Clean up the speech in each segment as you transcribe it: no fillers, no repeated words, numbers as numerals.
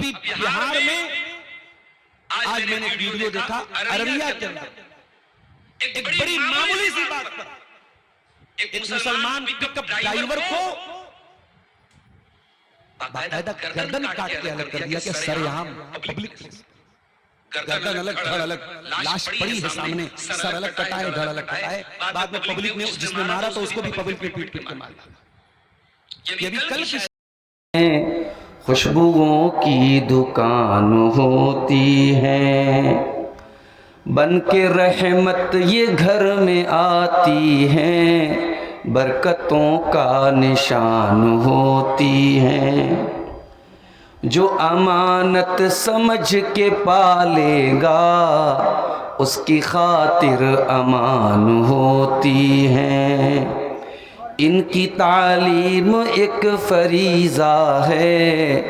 अभी बिहार में आज मैंने एक वीडियो देखा, अररिया के अंदर एक बड़ी मामूली सी बात पर एक मुसलमान पिकअप ड्राइवर को बाकायदा गर्दन काट के अलग कर दिया कि सरेआम पब्लिक, गर्दन अलग धड़ अलग, लाश पड़ी है सामने, सर अलग कटा है, धड़ अलग कटा है। बाद में पब्लिक ने जिसने मारा तो उसको भी पब्लिक ने पीट पीट के मारा। ये भी कल की खुशबुओं की दुकान होती है, बन के रहमत ये घर में आती है, बरकतों का निशान होती है। जो अमानत समझ के पालेगा उसकी खातिर अमान होती है। इनकी तालीम एक फरीज़ा है,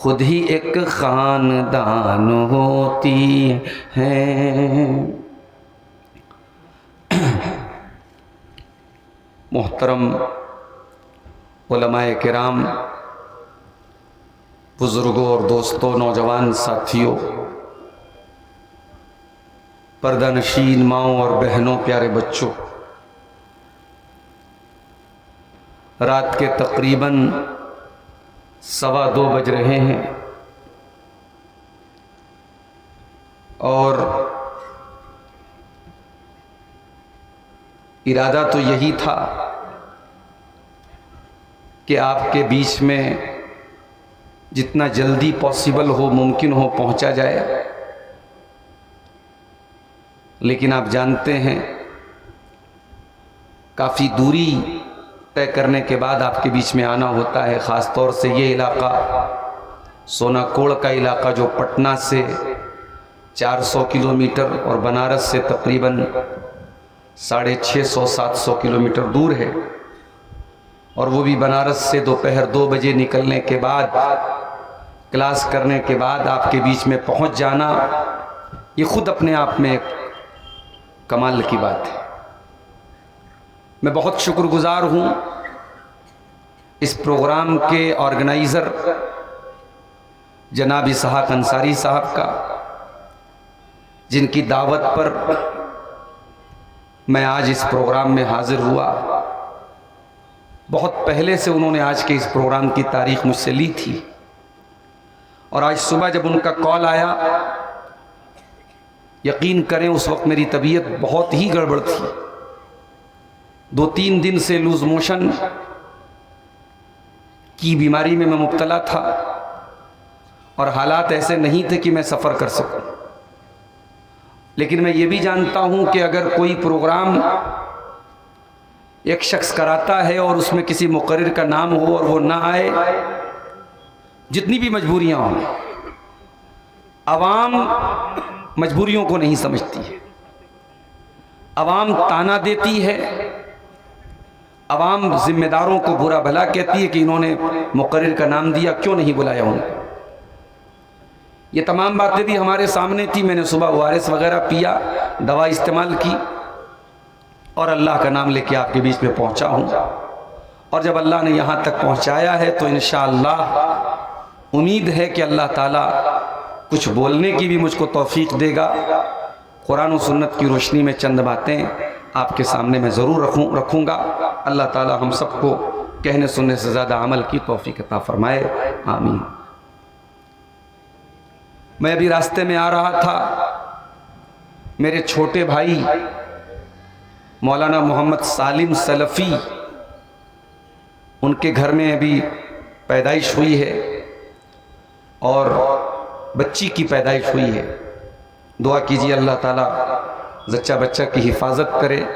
खुद ही एक ख़ानदान होती है। मोहतरम उलमाए किराम, बुज़ुर्गों और दोस्तों, नौजवान साथियों, पर्दानशीन माओं और बहनों, प्यारे बच्चों, रात के तकरीबन 2:15 बज रहे हैं और इरादा तो यही था कि आपके बीच में जितना जल्दी पॉसिबल हो, मुमकिन हो, पहुंचा जाए। लेकिन आप जानते हैं काफ़ी दूरी तय करने के बाद आपके बीच में आना होता है। ख़ास तौर से ये इलाका, सोनाकोड़ का इलाका, जो पटना से 400 किलोमीटर और बनारस से तकरीबन 650-700 किलोमीटर दूर है, और वो भी बनारस से दोपहर 2 बजे निकलने के बाद, क्लास करने के बाद आपके बीच में पहुंच जाना, ये खुद अपने आप में एक कमाल की बात है। मैं बहुत शुक्रगुजार हूँ इस प्रोग्राम के ऑर्गेनाइज़र जनाब इसहाक अंसारी साहब का, जिनकी दावत पर मैं आज इस प्रोग्राम में हाजिर हुआ। बहुत पहले से उन्होंने आज के इस प्रोग्राम की तारीख मुझसे ली थी, और आज सुबह जब उनका कॉल आया, यकीन करें उस वक्त मेरी तबीयत बहुत ही गड़बड़ थी। 2-3 दिन से लूज मोशन की बीमारी में मैं मुब्तला था, और हालात ऐसे नहीं थे कि मैं सफ़र कर सकूं। लेकिन मैं ये भी जानता हूं कि अगर कोई प्रोग्राम एक शख्स कराता है और उसमें किसी मुकर्रिर का नाम हो और वो ना आए, जितनी भी मजबूरियां हों, आवाम मजबूरियों को नहीं समझती है। आवाम ताना देती है, आवाम जिम्मेदारों को बुरा भला कहती है कि इन्होंने मुकर्रिर का नाम दिया, क्यों नहीं बुलाया उनको। ये तमाम बातें भी हमारे सामने थी। मैंने सुबह ORS वगैरह पिया, दवा इस्तेमाल की, और अल्लाह का नाम लेके आपके बीच में पहुंचा हूं। और जब अल्लाह ने यहाँ तक पहुंचाया है तो इंशाअल्लाह उम्मीद है कि अल्लाह ताला कुछ बोलने की भी मुझको तौफीक देगा। कुरान और सुन्नत की रोशनी में चंद बातें आपके सामने मैं ज़रूर रखूँगा। अल्लाह ताला हम सबको कहने सुनने से ज़्यादा अमल की तौफीक अता फरमाए, आमीन। मैं अभी रास्ते में आ रहा था, मेरे छोटे भाई मौलाना मोहम्मद सालिम सलफ़ी, उनके घर में अभी पैदाइश हुई है और बच्ची की पैदाइश हुई है। दुआ कीजिए अल्लाह ताला जच्चा बच्चा की हिफाजत करे।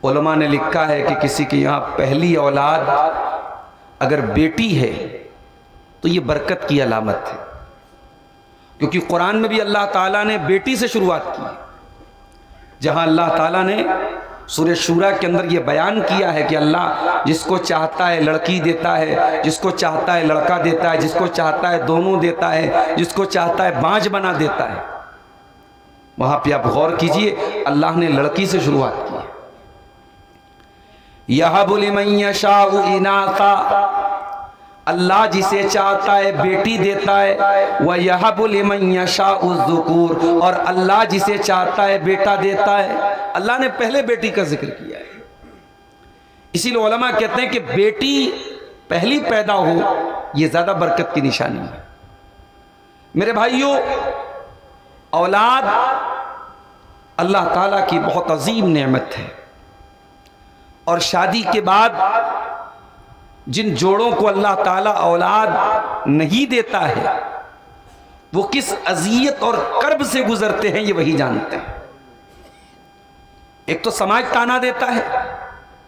उलमा ने लिखा है कि किसी के यहाँ पहली औलाद अगर बेटी है तो ये बरकत की अलामत है, क्योंकि कुरान में भी अल्लाह ताला ने बेटी से शुरुआत की, जहाँ अल्लाह ताला ने सूरह शूरा के अंदर ये बयान किया है कि अल्लाह जिसको चाहता है लड़की देता है, जिसको चाहता है लड़का देता है, जिसको चाहता है दोनों देता है, जिसको चाहता है बांझ बना देता है। वहाँ पे आप गौर कीजिए, अल्लाह ने लड़की से शुरुआत की है। यहबु लिमन यशाउ इनासा, अल्लाह जिसे चाहता है बेटी देता है, वह यहबु लिमन यशाउ ज़ुकूर, और अल्लाह जिसे चाहता है बेटा देता है। अल्लाह ने पहले बेटी का जिक्र किया है। इसीलिए उलमा कहते हैं कि बेटी पहली पैदा हो यह ज्यादा बरकत की निशानी है। मेरे भाइयों, औलाद अल्लाह ताला की बहुत अजीम नेमत है, और शादी के बाद जिन जोड़ों को अल्लाह ताला औलाद नहीं देता है वो किस अजियत और कर्ब से गुजरते हैं ये वही जानते हैं। एक तो समाज ताना देता है,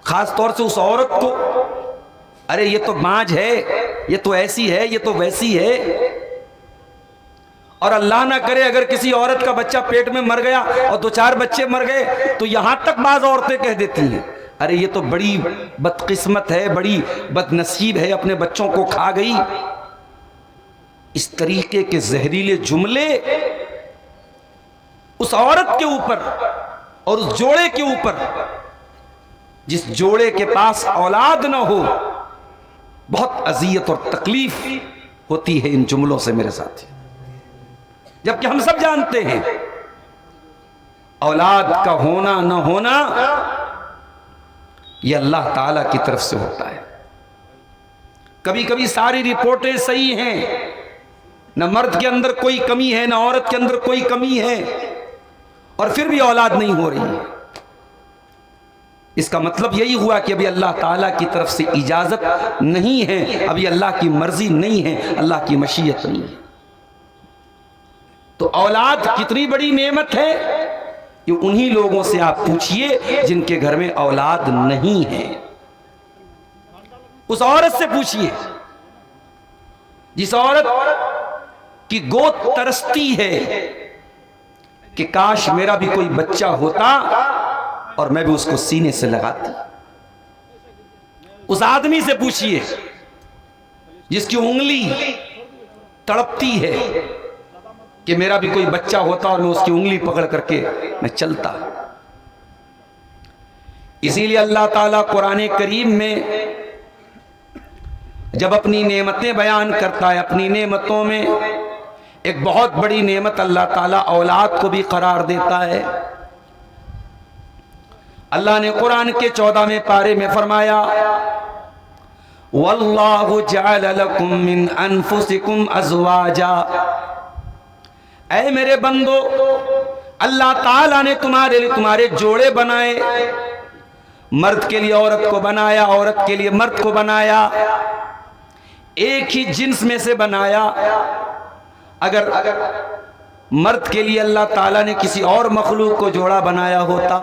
खास तौर से उस औरत को, अरे ये तो बांझ है, ये तो ऐसी है, ये तो वैसी है। और अल्लाह ना करे अगर किसी औरत का बच्चा पेट में मर गया और 2-4 बच्चे मर गए तो यहां तक बाज औरतें कह देती हैं, अरे ये तो बड़ी बदकिस्मत है, बड़ी बदनसीब है, अपने बच्चों को खा गई। इस तरीके के जहरीले जुमले उस औरत के ऊपर और उस जोड़े के ऊपर, जिस जोड़े के पास औलाद ना हो, बहुत अजियत और तकलीफ होती है इन जुमलों से मेरे साथी। जबकि हम सब जानते हैं औलाद का होना न होना यह अल्लाह ताला की तरफ से होता है। कभी कभी सारी रिपोर्टें सही हैं, न मर्द के अंदर कोई कमी है, न औरत के अंदर कोई कमी है, और फिर भी औलाद नहीं हो रही है। इसका मतलब यही हुआ कि अभी अल्लाह ताला की तरफ से इजाजत नहीं है, अभी अल्लाह की मर्जी नहीं है, अल्लाह की मशीयत नहीं है। तो औलाद कितनी बड़ी नेमत है, ये उन्हीं लोगों से आप पूछिए जिनके घर में औलाद नहीं है। उस औरत से पूछिए जिस औरत की गोद तरसती है कि काश मेरा भी कोई बच्चा होता और मैं भी उसको सीने से लगाती। उस आदमी से पूछिए जिसकी उंगली तड़पती है कि मेरा भी कोई बच्चा होता और मैं उसकी उंगली पकड़ करके मैं चलता। इसीलिए अल्लाह ताला कुरान करीम में जब अपनी नेमतें बयान करता है, अपनी नेमतों में एक बहुत बड़ी नेमत अल्लाह ताला औलाद को भी करार देता है। अल्लाह ने कुरान के 14वें पारे में फरमाया, वल्लाहु जअल लकुम मिन अनफुसिकुम अज़वाजा। ऐ मेरे बंदो, अल्लाह ताला ने तुम्हारे लिए तुम्हारे जोड़े बनाए, मर्द के लिए औरत को बनाया, औरत के लिए मर्द को बनाया, एक ही जिन्स में से बनाया। अगर मर्द के लिए अल्लाह ताला ने किसी और मखलूक को जोड़ा बनाया होता,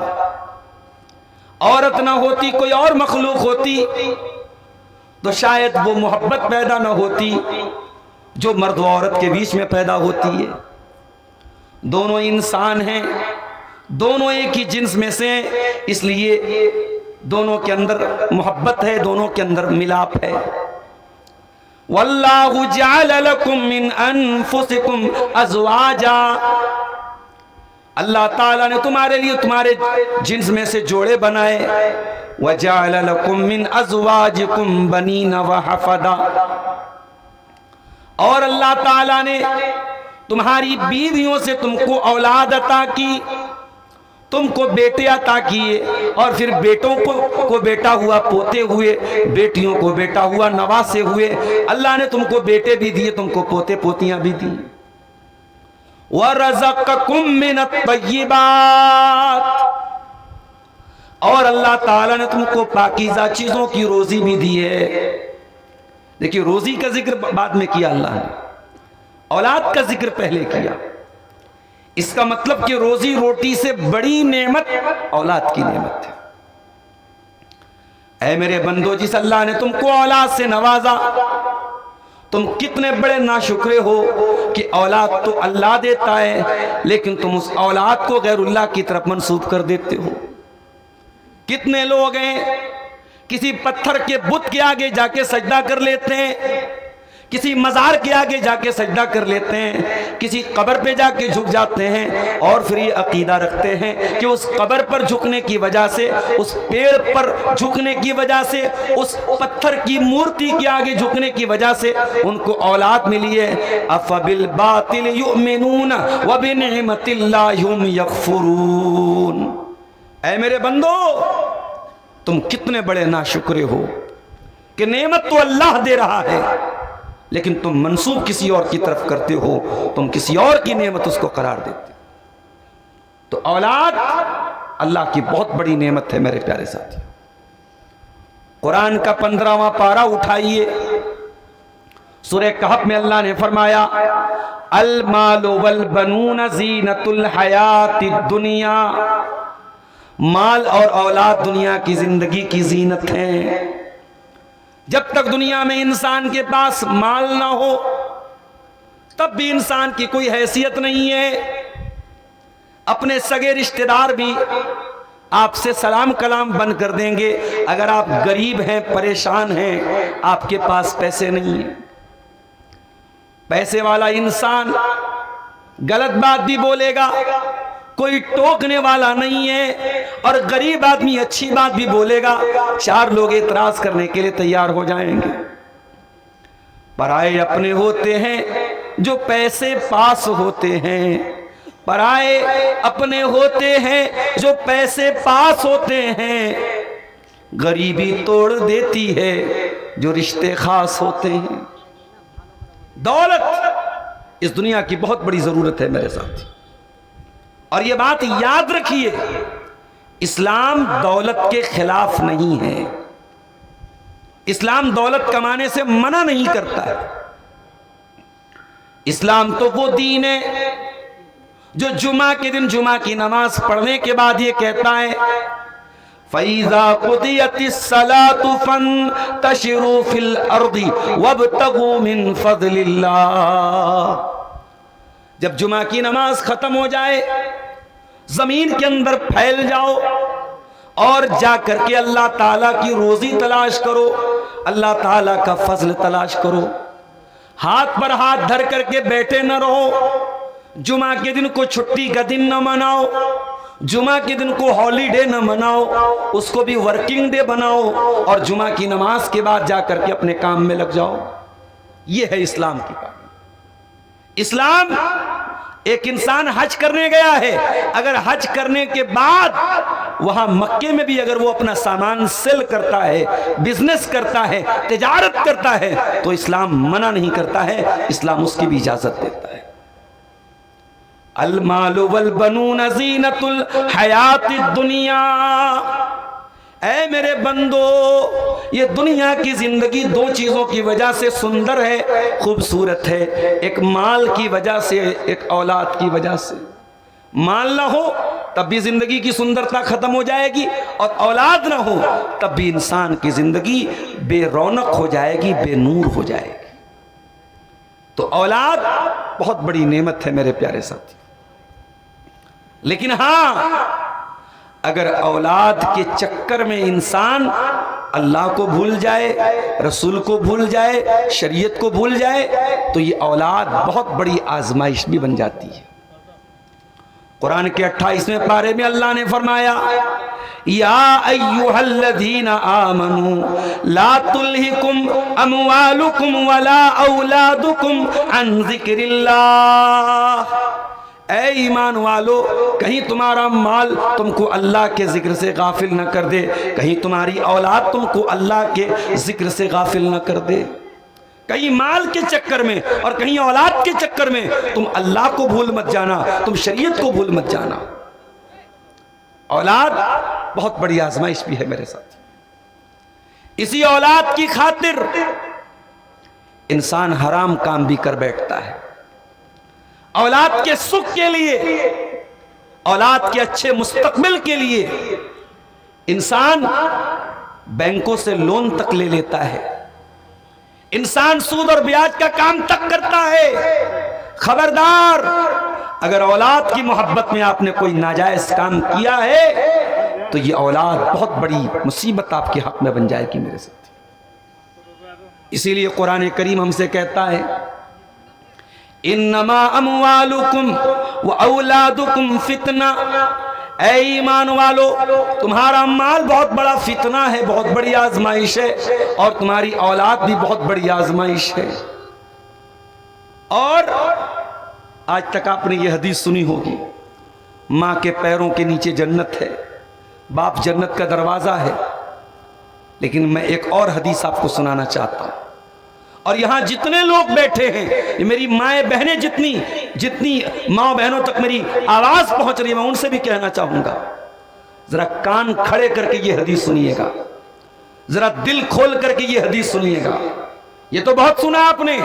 औरत ना होती, कोई और मखलूक होती, तो शायद वो मोहब्बत पैदा ना होती जो मर्द और औरत के बीच में पैदा होती है। दोनों इंसान हैं, दोनों एक ही जिन्स में से, इसलिए दोनों के अंदर मोहब्बत है, दोनों के अंदर मिलाप है। वल्लाहु जअल लकुम मिन अनफुसिकुम अज़वाजा। अल्लाह ताला ने तुम्हारे लिए तुम्हारे जिन्स में से जोड़े बनाए। वजअल लकुम मिन अज़वाजिकुम बनीना व हफदा। और अल्लाह ताला ने तुम्हारी बीवियों से तुमको औलाद अता की, तुमको बेटे अता किए, और फिर बेटों को बेटा हुआ पोते हुए, बेटियों को बेटा हुआ नवासे हुए। अल्लाह ने तुमको बेटे भी दिए, तुमको पोते पोतियां भी दी। वरज़क़कुम मिनत-तय्यिबात। और अल्लाह ताला ने तुमको पाकीज़ा चीजों की रोजी भी दी है। देखिए, रोजी का जिक्र बाद में किया अल्लाह ने, औलाद का जिक्र पहले किया। इसका मतलब कि रोजी रोटी से बड़ी नेमत औलाद की नेमत है। ऐ मेरे बंदो, जिस अल्लाह ने तुमको औलाद से नवाजा, तुम कितने बड़े नाशुक्रे हो कि औलाद तो अल्लाह देता है, लेकिन तुम उस औलाद को गैरुल्लाह की तरफ मंसूब कर देते हो। कितने लोग हैं किसी पत्थर के बुत के आगे जाके सजदा कर लेते हैं, किसी मजार के आगे जाके सजदा कर लेते हैं, किसी कब्र पे जाके झुक जाते हैं और फिर ये अकीदा रखते हैं कि उस कब्र पर झुकने की वजह से, उस पेड़ पर झुकने की वजह से, उस पत्थर की मूर्ति के आगे झुकने की वजह से उनको औलाद मिली है। अफबिल बातिल युमिनून व बिनिअमतिल्लाहि हुम यकफुरून। ऐ मेरे बंदो, तुम कितने बड़े नाशुक्रे हो कि नेमत तो अल्लाह दे रहा है, लेकिन तुम मंसूब किसी और की तरफ करते हो, तुम किसी और की नेमत उसको करार देते हो। तो औलाद अल्लाह की बहुत बड़ी नेमत है मेरे प्यारे साथी। कुरान का 15वां पारा उठाइए, सूरह कहफ में अल्लाह ने फरमाया अल मालु वल बनून ज़ीनतुल हयातिद दुनिया। माल और औलाद दुनिया की जिंदगी की जीनत है। जब तक दुनिया में इंसान के पास माल ना हो तब भी इंसान की कोई हैसियत नहीं है। अपने सगे रिश्तेदार भी आपसे सलाम कलाम बंद कर देंगे अगर आप गरीब हैं, परेशान हैं, आपके पास पैसे नहीं है। पैसे वाला इंसान गलत बात भी बोलेगा, कोई टोकने वाला नहीं है, और गरीब आदमी अच्छी बात भी बोलेगा, 4 लोग एतराज करने के लिए तैयार हो जाएंगे। पराए अपने होते हैं जो पैसे पास होते हैं, पराए अपने होते हैं जो पैसे पास होते हैं। गरीबी तोड़ देती है जो रिश्ते खास होते हैं। दौलत इस दुनिया की बहुत बड़ी जरूरत है मेरे साथ, और ये बात याद रखिए, इस्लाम दौलत के खिलाफ नहीं है। इस्लाम दौलत कमाने से मना नहीं करता है। इस्लाम तो वो दीन है जो जुमा के दिन जुमा की नमाज पढ़ने के बाद ये कहता है फैज़ा कुदियतिस सलातु फंतशिरू फिल अर्दी वब्तगू मिन फज़लिल्लाह। जब जुमा की नमाज खत्म हो जाए, जमीन के अंदर फैल जाओ और जा करके अल्लाह ताला की रोजी तलाश करो, अल्लाह ताला का फजल तलाश करो। हाथ पर हाथ धर करके बैठे न रहो। जुमा के दिन को छुट्टी का दिन न मनाओ, जुमा के दिन को हॉलीडे न मनाओ, उसको भी वर्किंग डे बनाओ, और जुमा की नमाज के बाद जा करके अपने काम में लग जाओ। यह है इस्लाम की बात। इस्लाम, एक इंसान हज करने गया है, अगर हज करने के बाद वहां मक्के में भी अगर वो अपना सामान सेल करता है, बिजनेस करता है, तिजारत करता है, तो इस्लाम मना नहीं करता है, इस्लाम उसकी भी इजाजत देता है। अल मालु वल बनून ज़ीनतुल हयातिद दुनिया। ऐ मेरे बंदो, ये दुनिया की जिंदगी 2 चीजों की वजह से सुंदर है, खूबसूरत है। एक माल की वजह से, एक औलाद की वजह से। माल ना हो तब भी जिंदगी की सुंदरता खत्म हो जाएगी, और औलाद ना हो तब भी इंसान की जिंदगी बेरौनक हो जाएगी, बेनूर हो जाएगी। तो औलाद बहुत बड़ी नेमत है मेरे प्यारे साथी। लेकिन हां, अगर औलाद के चक्कर में इंसान अल्लाह को भूल जाए, रसूल को भूल जाए, शरीयत को भूल जाए, तो ये औलाद बहुत बड़ी आजमाइश भी बन जाती है। कुरान के 28वें पारे में अल्लाह ने फरमाया या अय्युहल्लज़ीना आमनू ला तुल्हिकुम अमवालुकुम वला औलादुकुम अन ज़िक्रिल्लाह। ऐ ईमान वालो, कहीं तुम्हारा माल तुमको अल्लाह के जिक्र से गाफिल न कर दे, कहीं तुम्हारी औलाद तुमको अल्लाह के जिक्र से गाफिल न कर दे। कहीं माल के चक्कर में और कहीं औलाद के चक्कर में तुम अल्लाह को भूल मत जाना, तुम शरीयत को भूल मत जाना। औलाद बहुत बड़ी आजमाइश भी है मेरे साथ। इसी औलाद की खातिर इंसान हराम काम भी कर बैठता है। औलाद के सुख के लिए, औलाद के अच्छे मुस्तकबिल के लिए इंसान बैंकों से लोन तक ले लेता है, इंसान सूद और ब्याज का काम तक करता है। खबरदार, अगर औलाद की मोहब्बत में आपने कोई नाजायज काम किया है तो ये औलाद बहुत बड़ी मुसीबत आपके हक में बन जाएगी मेरे साथ। इसीलिए कुरान करीम हमसे कहता है, इन्नमा अमवालुकुम व औलादुकुम फितना। ऐ ईमान वालो, तुम्हारा माल बहुत बड़ा फितना है, बहुत बड़ी आजमाइश है, और तुम्हारी औलाद भी बहुत बड़ी आजमाइश है। और आज तक आपने ये हदीस सुनी होगी, माँ के पैरों के नीचे जन्नत है, बाप जन्नत का दरवाजा है। लेकिन मैं एक और हदीस आपको सुनाना चाहता हूं, और यहां जितने लोग बैठे हैं, ये मेरी माएँ बहनें, जितनी माँ बहनों तक मेरी आवाज पहुंच रही है, मैं उनसे भी कहना चाहूंगा, जरा कान खड़े करके ये हदीस सुनिएगा, जरा दिल खोल करके ये हदीस सुनिएगा। ये तो बहुत सुना आपने,